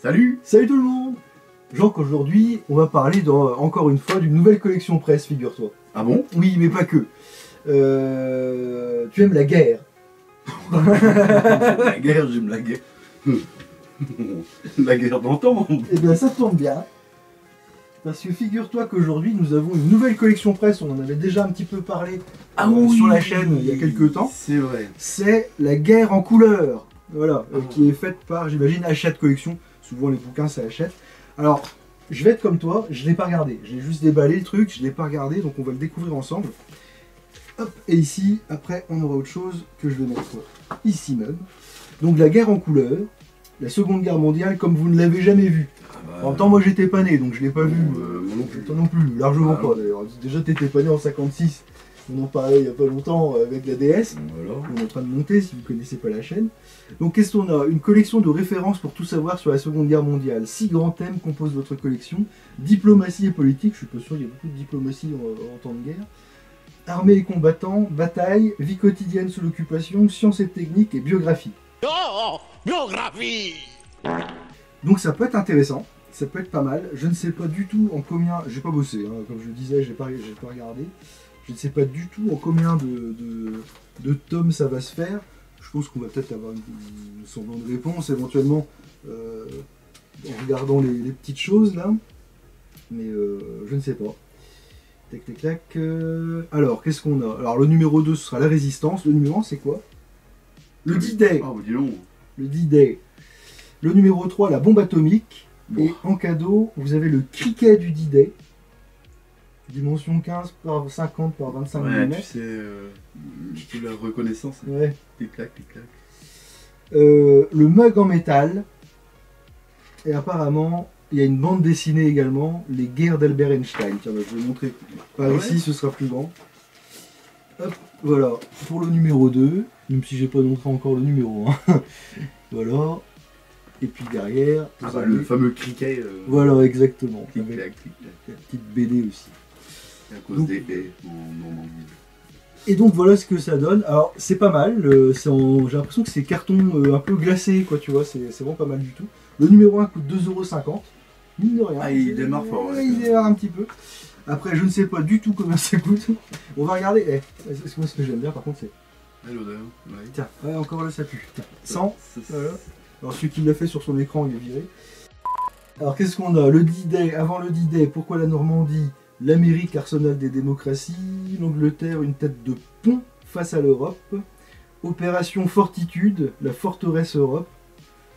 Salut! Salut tout le monde! Jean, qu'aujourd'hui, on va parler encore une fois d'une nouvelle collection presse, figure-toi. Ah bon? Oui, mais pas que. Tu aimes la guerre? La guerre, j'aime la guerre. La guerre d'antan. Eh bien, ça tombe bien. Parce que figure-toi qu'aujourd'hui, nous avons une nouvelle collection presse. On en avait déjà un petit peu parlé sur la chaîne il y a quelques temps. C'est vrai. C'est la guerre en couleur. Voilà, qui est faite par, j'imagine, Hachette Collection. Souvent, les bouquins, c'est Hachette. Alors, je vais être comme toi, je ne l'ai pas regardé. J'ai juste déballé le truc, je ne l'ai pas regardé, donc on va le découvrir ensemble. Hop, et ici, après, on aura autre chose que je vais mettre ici même. Donc, la guerre en couleur, la Seconde Guerre mondiale, comme vous ne l'avez jamais vue. En même temps, moi, j'étais pas né, donc je l'ai pas vu. Moi non plus. Toi non plus, largement pas d'ailleurs. Déjà, t'étais pas né en 56. On en parlait il y a pas longtemps avec la DS. Voilà. On est en train de monter si vous connaissez pas la chaîne. Donc qu'est-ce qu'on a? Une collection de références pour tout savoir sur la Seconde Guerre mondiale. 6 grands thèmes composent votre collection. Diplomatie et politique, je suis pas sûr qu'il y a beaucoup de diplomatie en temps de guerre. Armée et combattants, bataille, vie quotidienne sous l'occupation, sciences et techniques et biographie. Oh, biographie! Donc ça peut être intéressant, ça peut être pas mal. Je ne sais pas du tout en combien, j'ai pas bossé, hein, comme je le disais, j'ai pas regardé. Je ne sais pas du tout en combien de tomes ça va se faire. Je pense qu'on va peut-être avoir une semblant de réponse éventuellement en regardant les petites choses là. Mais je ne sais pas. Tac tac tac. Alors, qu'est-ce qu'on a? Alors, le numéro 2, ce sera la résistance. Le numéro 1, c'est quoi? Le D-Day. Ah, dis donc. Le D-Day. Le numéro 3, la bombe atomique. Et en cadeau, vous avez le criquet du D-Day. Dimension 15 par 50 par 25 Ouais, mm. tu sais, la reconnaissance. Ouais. Clic-clac, clic-clac. Le mug en métal. Et apparemment, il y a une bande dessinée également, Les guerres d'Albert Einstein. Tiens, bah, je vais montrer par Ouais. ici, ce sera plus grand. Hop, voilà, pour le numéro 2, même si j'ai pas montré encore le numéro 1. Voilà. Et puis derrière, Ah vous bah, avez- le fameux criquet. Voilà, exactement. Avec Clic-clac, clic-clac. la petite BD aussi. À cause Donc- des haies en Normandie. Et donc voilà ce que ça donne. Alors c'est pas mal, j'ai l'impression que c'est carton un peu glacé, quoi, tu vois, c'est vraiment pas mal du tout. Le numéro 1 coûte 2,50 €. Mine de rien. Ah, il démarre fort, ouais. Il démarre un petit peu. Après, je ne sais pas du tout combien ça coûte. On va regarder. Moi, ce que j'aime bien, par contre, c'est. Ah, l'odeur. Ouais. Tiens, ouais, encore là, ça pue. Tiens, 100. Ça, Voilà. Alors, celui qui l'a fait sur son écran, il est viré. Alors, qu'est-ce qu'on a? Le D-Day, avant le D-Day, pourquoi la Normandie? L'Amérique, arsenal des démocraties. L'Angleterre, une tête de pont face à l'Europe. Opération Fortitude, la forteresse Europe.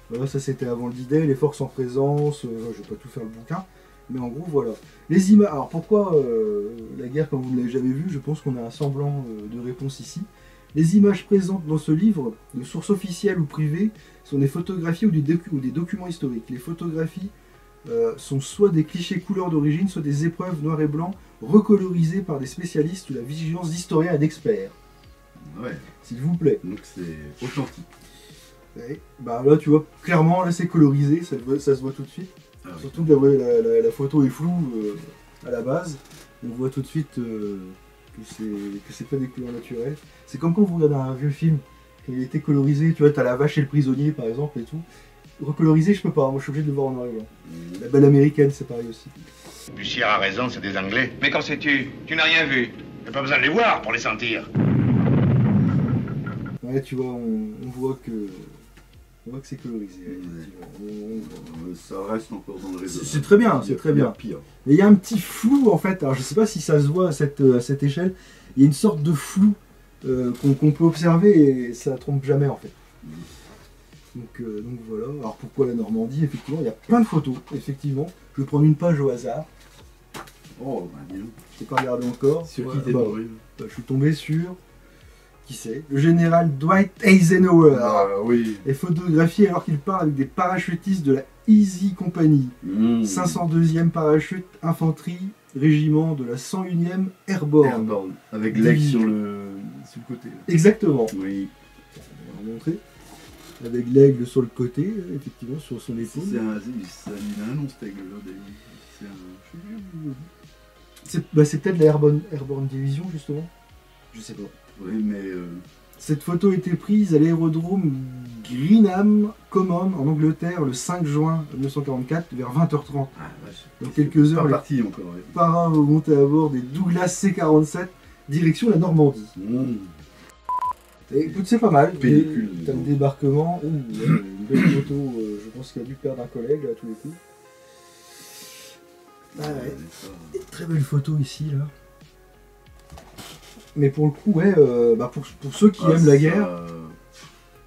Voilà, ça c'était avant le D-Day, les forces en présence, je vais pas tout faire le bouquin, mais en gros voilà. Les images, alors pourquoi la guerre comme vous ne l'avez jamais vue? Je pense qu'on a un semblant de réponse ici. Les images présentes dans ce livre, de sources officielles ou privées, sont des photographies ou des documents historiques. Les photographies sont soit des clichés couleurs d'origine, soit des épreuves noir et blanc recolorisées par des spécialistes ou la vigilance d'historiens et d'experts. Ouais. S'il vous plaît. Donc c'est authentique. Ouais. Bah là tu vois, clairement là c'est colorisé, ça se voit tout de suite. Ah, oui. Surtout que la photo est floue à la base. On voit tout de suite que c'est pas des couleurs naturelles. C'est comme quand vous regardez un vieux film, quand il était colorisé, tu vois, t'as la vache et le prisonnier par exemple et tout. Recolorisé, je peux pas, moi je suis obligé de le voir en noir et blanc. La Belle Américaine, c'est pareil aussi. Bussière a raison, c'est des Anglais. Mais qu'en sais-tu? Tu n'as rien vu. Y'a pas besoin de les voir pour les sentir. Ouais, tu vois, on voit que c'est colorisé. Ça reste encore dans le réseau. C'est très bien, c'est très bien. Pire. Mais il y a un petit flou en fait, alors je sais pas si ça se voit à cette échelle, il y a une sorte de flou qu'on peut observer et ça trompe jamais en fait. Donc voilà, alors pourquoi la Normandie? Effectivement, il y a plein de photos, effectivement. Je vais prendre une page au hasard, Oh, bah dis donc. je n'ai pas regardé encore. Sur Ouais, qui t'es bah, tombé? je suis tombé sur, qui c'est? Le général Dwight Eisenhower Ah oui. est photographié alors qu'il part avec des parachutistes de la Easy Company. 502e parachute infanterie, régiment de la 101e Airborne. Airborne. Avec l'aigle sur le côté. Là. Exactement. Oui. On va montrer. Avec l'aigle sur le côté, effectivement, sur son épaule. Il a un nom cet aigle là d'ailleurs. C'est un. C'est peut-être la Airborne Division, justement. Je sais pas. Oui, mais Cette photo a été prise à l'aérodrome Greenham Common en Angleterre le 5 juin 1944 vers 20h30. Ah, vache. Dans quelques heures, Pas les parti encore. Ouais. parrains vont monter à bord des Douglas C-47 direction la Normandie. Et écoute, c'est pas mal. Pellicule. T'as le débarquement. Ouh, ouais, une belle photo. Je pense qu'il a dû perdre un collègue là, à tous les coups. Ah ouais. Et très belle photo ici là. Mais pour le coup, ouais, pour ceux qui aiment la guerre. Ça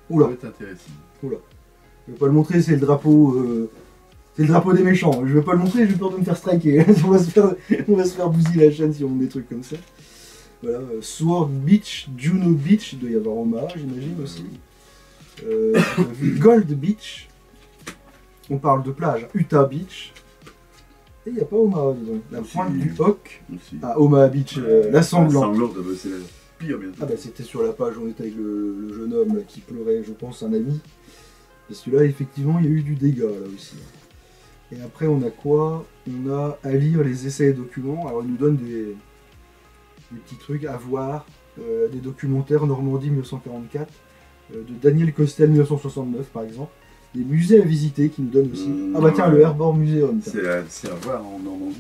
Oula, va être intéressant. je vais pas le montrer, c'est le drapeau. C'est le drapeau des méchants. Je vais pas le montrer, j'ai peur de me faire striker. on va se faire bousiller la chaîne si on monte des trucs comme ça. Voilà, Sword Beach, Juno Beach, il doit y avoir Omaha, j'imagine aussi. On a vu Gold Beach. On parle de plage, Utah Beach. Et il n'y a pas Omaha, dis donc. La Aussi. pointe du Hawk Aussi. à Omaha Beach, la sanglante. La sanglante, c'est la pire bien sûr. Ah bah c'était sur la page, on était avec le jeune homme là, qui pleurait, je pense, un ami. Et celui-là, effectivement, il y a eu du dégât là aussi. Et après, on a quoi? On a à lire les essais et documents. Alors, il nous donne des petits trucs à voir. Des documentaires Normandie 1944, de Daniel Costel 1969 par exemple. Des musées à visiter qui nous donnent aussi. Ah bah tiens, le Airborne Museum. tiens. C'est à voir en Normandie.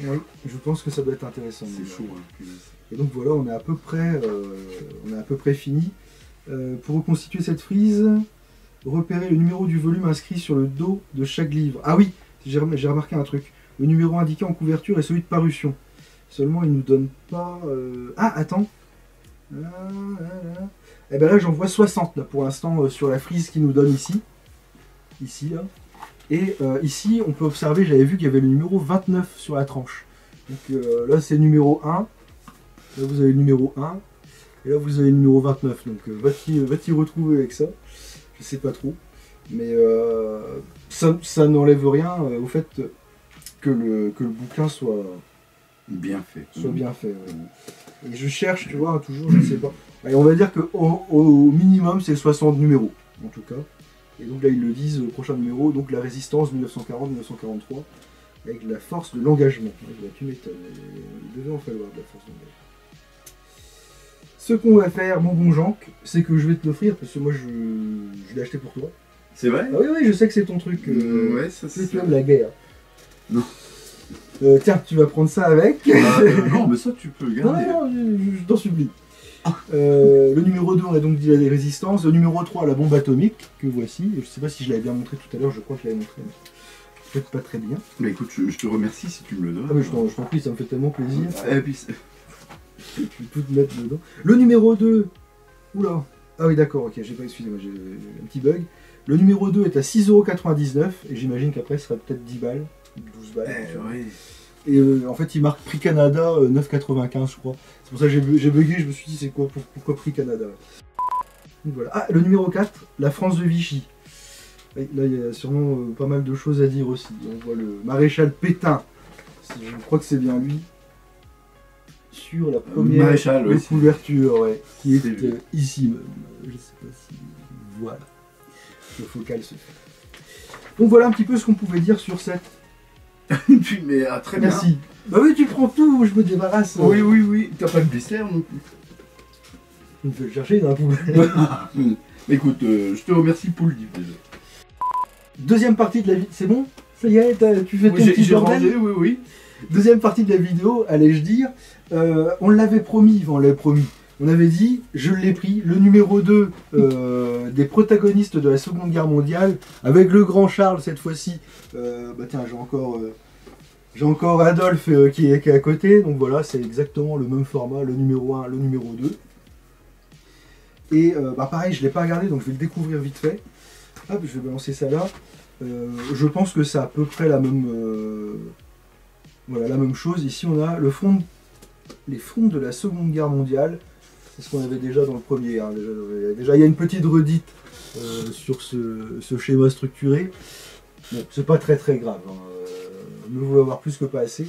Oui, je pense que ça doit être intéressant. C'est chaud. Hein, punaise. Et donc voilà, on est à peu près fini. Pour reconstituer cette frise, repérer le numéro du volume inscrit sur le dos de chaque livre. Ah oui, j'ai remarqué un truc. Le numéro indiqué en couverture est celui de parution. Seulement, il nous donne pas... Ah, attends. Eh ben là, j'en vois 60 là, pour l'instant sur la frise qu'il nous donne ici. Ici, là. Et ici, on peut observer, j'avais vu qu'il y avait le numéro 29 sur la tranche. Donc là, c'est le numéro 1. Là, vous avez le numéro 1. Et là, vous avez le numéro 29. Donc, va-t-il retrouver avec ça? Je sais pas trop. Mais ça n'enlève rien au fait que le bouquin soit Bien fait. bien fait. Ouais. Et je cherche, tu vois, toujours, je sais pas. Allez, on va dire qu'au minimum, c'est 60 numéros, en tout cas. Et donc là, ils le disent au prochain numéro, donc la résistance 1940-1943, avec la force de l'engagement. Ouais, bah, tu m'étonnes, il devait en falloir de la force d'engagement. Ce qu'on va faire, mon bon Jean, c'est que je vais te l'offrir, parce que moi, je l'ai acheté pour toi. C'est vrai? Ah oui, oui, je sais que c'est ton truc. Ouais, ça Tu c'est. aimes la guerre. Non. Tiens, tu vas prendre ça avec. Non, mais ça tu peux le Non, garder. non, je t'en supplie. Le numéro 2, on a donc dit la résistance. Le numéro 3, la bombe atomique, que voici. Je sais pas si je l'avais bien montré tout à l'heure, je crois que je l'avais montré. Mais peut-être pas très bien. Mais écoute, je te remercie si tu me le donnes. Ah, mais je t'en prie, ça me fait tellement plaisir. Et puis, Je vais tout te mettre dedans. Le numéro 2. Oula. Ah oui, d'accord, ok, j'ai pas, excusez-moi, j'ai un petit bug. Le numéro 2 est à 6,99€, et j'imagine qu'après, ce sera peut-être 10 balles, 12 balles. ouais. Et en fait, il marque Prix Canada 9,95, je crois. C'est pour ça que j'ai bugué, je me suis dit, c'est quoi, pourquoi Prix Canada? Donc, voilà. Ah, le numéro 4, la France de Vichy. Et là, il y a sûrement pas mal de choses à dire aussi. On voit le maréchal Pétain, je crois que c'est bien lui, sur la première Maréchal, oui, couverture, ouais, qui c'est est lui. ici même. Je sais pas si... Voilà. Le focal se fait. Donc voilà un petit peu ce qu'on pouvait dire sur cette... Mais très bien. Merci. Bah oui, tu prends tout, je me débarrasse. Oui. T'as pas de dessert non plus. On peut le chercher d'un coup. Écoute, je te remercie pour le livre déjà. Deuxième partie de la vidéo. C'est bon? Ça y est, tu fais ton petit J'ai bordel. rangé, oui. Deuxième partie de la vidéo, allais-je dire. On l'avait promis, on l'avait promis. On avait dit, je l'ai pris, le numéro 2 des protagonistes de la Seconde Guerre mondiale, avec le grand Charles cette fois-ci. Bah tiens, j'ai encore Adolphe qui est à côté, donc voilà, c'est exactement le même format, le numéro 1, le numéro 2. Et bah pareil, je ne l'ai pas regardé, donc je vais le découvrir vite fait. Hop, je vais balancer ça là. Je pense que c'est à peu près la même, voilà, la même chose. Ici, on a les fonds de la Seconde Guerre mondiale. C'est ce qu'on avait déjà dans le premier. Hein. Déjà, il y a une petite redite sur ce schéma structuré. Bon, c'est pas très grave. Hein. Nous voulons avoir plus que pas assez.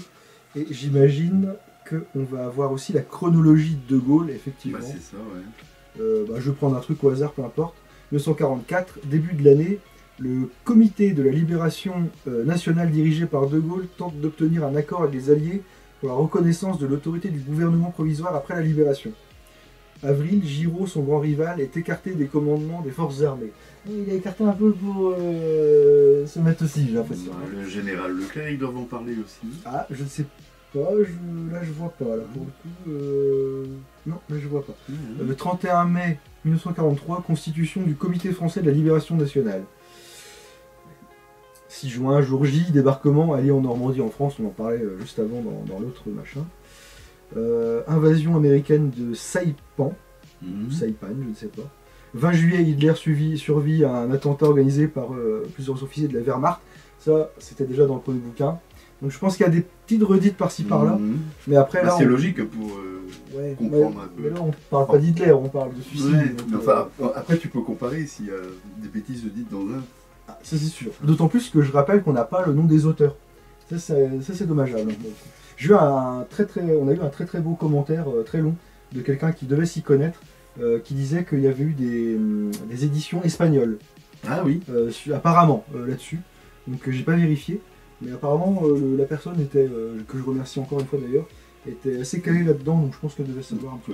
Et j'imagine qu'on va avoir aussi la chronologie de De Gaulle, effectivement. Bah, c'est ça, ouais. Je vais prendre un truc au hasard, peu importe. 1944, début de l'année, le comité de la libération nationale dirigé par De Gaulle tente d'obtenir un accord avec les Alliés pour la reconnaissance de l'autorité du gouvernement provisoire après la libération. avril, Giraud, son grand rival, est écarté des commandements des forces armées. Il a écarté un peu pour se mettre aussi, j'ai l'impression. Le général Leclerc, ils doivent en parler aussi. Ah, je ne sais pas, là je vois pas, là pour le coup, non, là je vois pas. Le 31 mai 1943, constitution du Comité français de la libération nationale. 6 juin, jour J, débarquement, allié en Normandie en France, on en parlait juste avant dans l'autre machin. Invasion américaine de Saipan, Saipan, je ne sais pas. 20 juillet, Hitler survit à un attentat organisé par plusieurs officiers de la Wehrmacht. Ça, c'était déjà dans le premier bouquin. Donc je pense qu'il y a des petites redites par-ci par-là. Mais après, là. C'est logique pour comprendre un peu. Mais là, on parle pas d'Hitler, on parle de suicide. Ouais, donc, mais enfin, après, tu peux comparer s'il y a des bêtises dites dans un. Ah, ça, c'est sûr. D'autant plus que je rappelle qu'on n'a pas le nom des auteurs. Ça, c'est dommageable. On a eu un très beau commentaire, très long, de quelqu'un qui devait s'y connaître, qui disait qu'il y avait eu des éditions espagnoles. Ah oui. Apparemment, là-dessus. Donc j'ai pas vérifié. Mais apparemment, la personne était, que je remercie encore une fois d'ailleurs, était assez calée là-dedans, donc je pense qu'elle devait savoir un peu.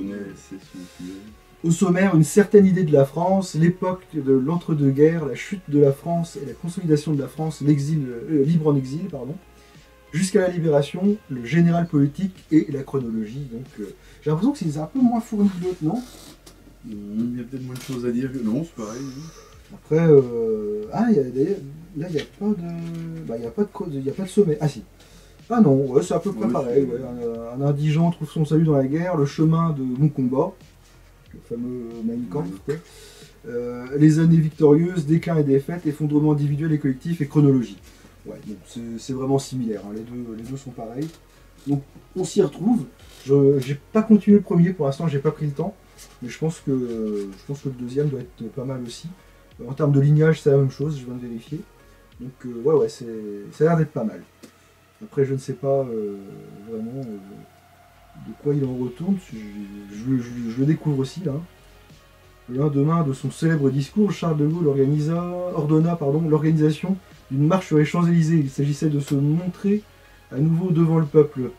Au sommaire, une certaine idée de la France, l'époque de l'entre-deux-guerres, la chute de la France et la consolidation de la France, l'exil libre en exil, pardon, jusqu'à la libération, le général politique et la chronologie. Donc j'ai l'impression que c'est un peu moins fourni que d'autres, non? Il y a peut-être moins de choses à dire que non, c'est pareil. Après, là il n'y a pas de, il y a pas de sommet. Ah si. Ah non, ouais, c'est à peu près pareil. Ouais. Un indigent trouve son salut dans la guerre, le chemin de mon combat, le fameux Mein Kampf. Les années victorieuses, déclin et défaite, effondrement individuel et collectif et chronologie. Ouais, bon, c'est vraiment similaire, hein. Les deux sont pareils. Donc on s'y retrouve. J'ai pas continué le premier pour l'instant, j'ai pas pris le temps, mais je pense que le deuxième doit être pas mal aussi. En termes de lignage, c'est la même chose, je viens de vérifier. Donc ouais, ça a l'air d'être pas mal. Après, je ne sais pas vraiment de quoi il en retourne. Je le découvre aussi là. Le lendemain de son célèbre discours, Charles de Gaulle ordonna l'organisation d'une marche sur les Champs-Élysées. Il s'agissait de se montrer à nouveau devant le peuple,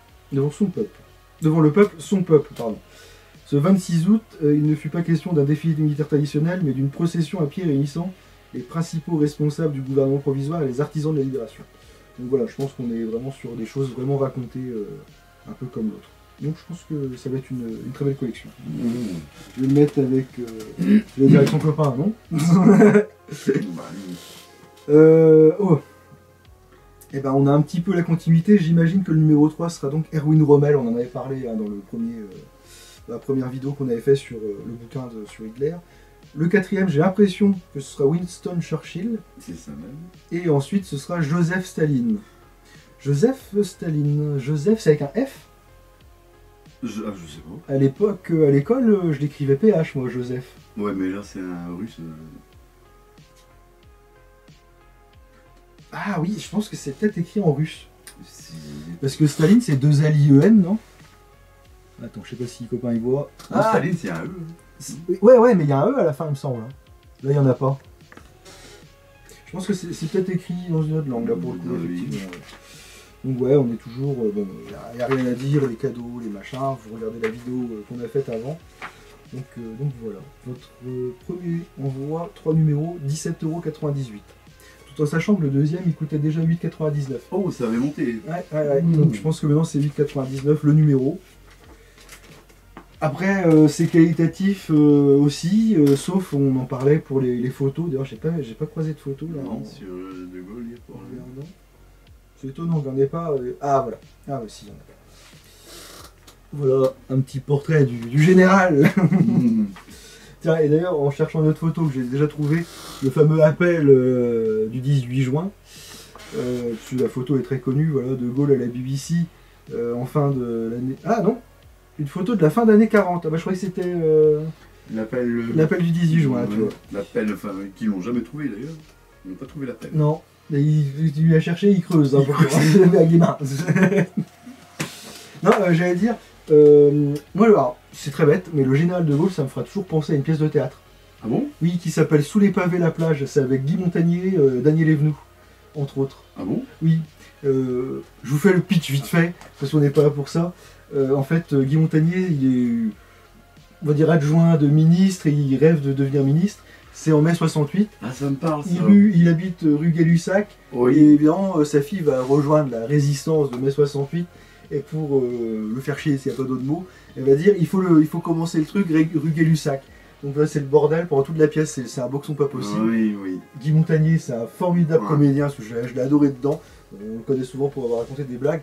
son peuple, pardon. Ce 26 août, il ne fut pas question d'un défilé militaire traditionnel, mais d'une procession à pied réunissant les principaux responsables du gouvernement provisoire et les artisans de la libération. Donc voilà, je pense qu'on est vraiment sur des choses vraiment racontées un peu comme l'autre. Donc je pense que ça va être une très belle collection. Je vais le mettre avec la direction copain, non? Et ben on a un petit peu la continuité. J'imagine que le numéro 3 sera donc Erwin Rommel. On en avait parlé dans la première vidéo qu'on avait fait sur le bouquin sur Hitler. Le 4e, j'ai l'impression que ce sera Winston Churchill. C'est ça même. Et ensuite, ce sera Joseph Staline. Joseph, c'est avec un F? Je sais pas. À l'époque, à l'école, je l'écrivais PH, moi, Joseph. Ouais, mais là, c'est un russe. Ah oui, je pense que c'est peut-être écrit en russe. Parce que Staline, c'est 2 L-I-E-N, non? Attends, je sais pas si les copains y voient. Ah, Staline, c'est un E. Ouais, mais il y a un E à la fin, il me semble. Là, il n'y en a pas. Je pense que c'est peut-être écrit dans une autre langue, là, pour le coup, effectivement. Donc ouais, on est toujours... bon, il n'y a rien à dire, les cadeaux, les machins, vous regardez la vidéo qu'on a faite avant. Donc voilà, votre premier envoi, 3 numéros, 17,98 €. Tout en sachant que le deuxième, il coûtait déjà 8,99 €. Oh, ça avait monté. Ouais. Donc je pense que maintenant, c'est 8,99 € le numéro. Après, c'est qualitatif aussi, sauf on en parlait pour les photos. D'ailleurs, j'ai pas croisé de photos là. Non, sur De Gaulle, il n'y a pas. C'est étonnant qu'il n'y en ait pas. Ah voilà. Ah aussi, il y en a pas. Voilà, un petit portrait du général. Tiens, et d'ailleurs, en cherchant une autre photo que j'ai déjà trouvé, le fameux appel du 18 juin. La photo est très connue, voilà, De Gaulle à la BBC en fin de l'année. Ah non, une photo de la fin d'année 40. Ah bah je croyais que c'était l'appel du 18 juin, tu vois. L'appel, enfin, qu'ils l'ont jamais trouvé d'ailleurs. Ils n'ont pas trouvé l'appel. Non, il a cherché, il creuse. Hein, avec les mains. Non, j'allais dire, moi, alors, c'est très bête, mais le général de Gaulle, ça me fera toujours penser à une pièce de théâtre. Ah bon? Oui, qui s'appelle Sous les pavés la plage. C'est avec Guy Montagnier, Daniel Evenou, entre autres. Ah bon? Oui. Je vous fais le pitch vite fait, parce qu'on n'est pas là pour ça. En fait, Guy Montagnier, il est on va dire adjoint de ministre et il rêve de devenir ministre. C'est en mai 68. Ah, ça me parle, ça. Il habite rue Gay-Lussac. Oui. Et évidemment, sa fille va rejoindre la résistance de mai 68. Et pour le faire chier, s'il n'y a pas d'autre mot, elle va dire il faut commencer le truc rue Gay-Lussac. Donc là, c'est le bordel pendant toute la pièce, c'est un boxon pas possible. Oui, oui. Guy Montagnier, c'est un formidable Ouais. comédien, parce que je l'ai adoré dedans. On le connaît souvent pour avoir raconté des blagues.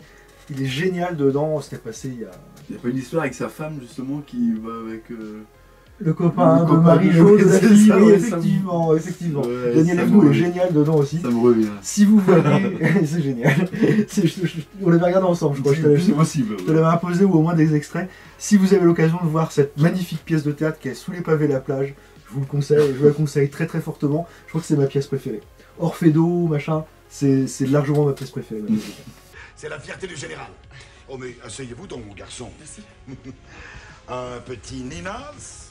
Il est génial dedans, c'était passé il y a... Il n'y a pas une histoire avec sa femme, justement, qui va avec... Le copain Le de copain Marie-Jo, de- de la c'est fille, ça, oui, ouais, effectivement. Ouais, Daniel ça Evenou me- est génial dedans aussi. Ça me revient. Si vous voyez, c'est génial. On l'avait regardé ensemble, je crois. C'est possible. Je te l'avais imposé ou au moins des extraits. Si vous avez l'occasion de voir cette magnifique pièce de théâtre qui est sous les pavés de la plage, je vous le conseille, je vous la conseille très très fortement. Je crois que c'est ma pièce préférée. Orfeo, machin, c'est largement ma pièce préférée. C'est la fierté du général. Oh mais asseyez-vous donc, mon garçon. Merci. Un petit Ninas.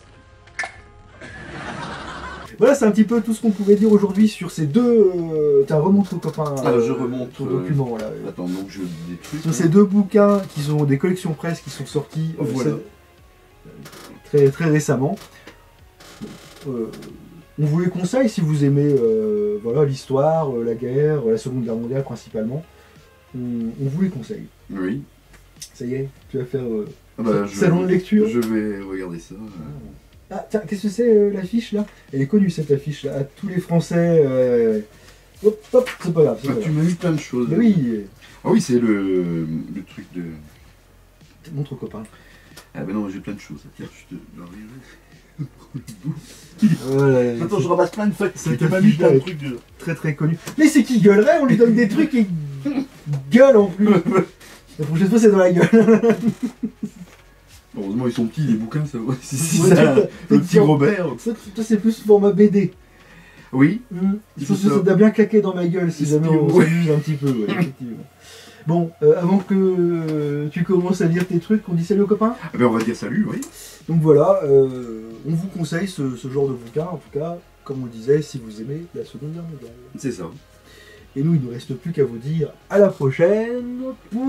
Voilà, c'est un petit peu tout ce qu'on pouvait dire aujourd'hui sur ces deux... Tiens, remonte au copain. Ah, je remonte, ton document, là. Attends, donc je des trucs. Sur ces deux bouquins qui sont des collections presse qui sont sortis Voilà. très, très récemment. On vous les conseille si vous aimez voilà, l'histoire, la guerre, la Seconde Guerre mondiale principalement. On vous les conseille. Oui. Ça y est, tu vas faire Ah bah, salon de lecture. Je vais regarder ça. Ah, tiens, qu'est-ce que c'est l'affiche là? Elle est connue cette affiche là. À tous les Français. Hop, hop, c'est pas grave. c'est Ah, pas tu grave. m'as mis plein de choses. Mais oui, Ah oui, c'est le truc de... montre au copain. Ah bah non, j'ai plein de choses. Tiens, je te... Voilà, Attends, je ramasse plein de feuilles. Cette Tu m'as mis plein de affiche-là trucs de... très très connu. Mais c'est qui gueulerait? On lui donne des trucs et il gueule en plus. La prochaine fois c'est dans la gueule. Heureusement, ils sont petits, les bouquins, ça va. Si, Ouais, ça, toi, le petit Robert. Toi c'est plus format BD. Oui. Il C'est faut que ça ça. doit bien claquer dans ma gueule si C'est jamais ce on que- ouais. s'amuse un petit peu. Ouais, effectivement. Bon, avant que tu commences à lire tes trucs, on dit salut aux copains. Ah ben, on va dire salut, oui. Donc voilà, on vous conseille ce genre de bouquin, en tout cas, comme on le disait, si vous aimez la Seconde Guerre mondiale. C'est ça. Et nous, il ne nous reste plus qu'à vous dire à la prochaine pour...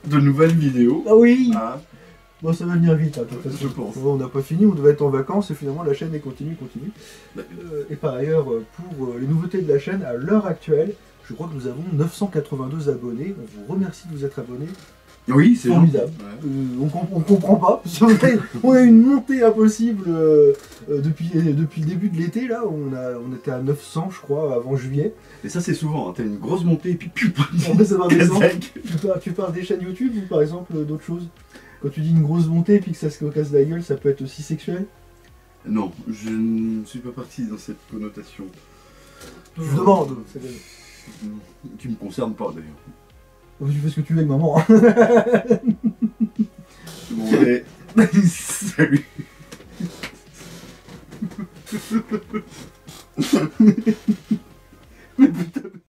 De nouvelles vidéos. Ah oui. Ah, Bon, ça va venir vite, hein, de toute façon. je pense. On n'a pas fini, on devait être en vacances et finalement la chaîne est continue. Bah, Et par ailleurs, pour les nouveautés de la chaîne, à l'heure actuelle, je crois que nous avons 982 abonnés. On vous remercie de vous être abonnés. Oui, c'est Formidable. gentil. Ouais. On comprend pas. Parce on a une montée impossible depuis le début de l'été. Là, on était à 900, je crois, avant juillet. Et ça, c'est souvent. Hein. T'as une grosse montée et puis Après, ça va descendre. Kazakh. Tu parles des chaînes YouTube ou par exemple d'autres choses? Quand tu dis une grosse montée et puis que ça se casse la gueule, ça peut être aussi sexuel? Non, je ne suis pas parti dans cette connotation. Je demande. Qui me concerne pas d'ailleurs. Tu fais ce que tu veux avec maman. Hein. Bon, allez. Salut. Mais putain.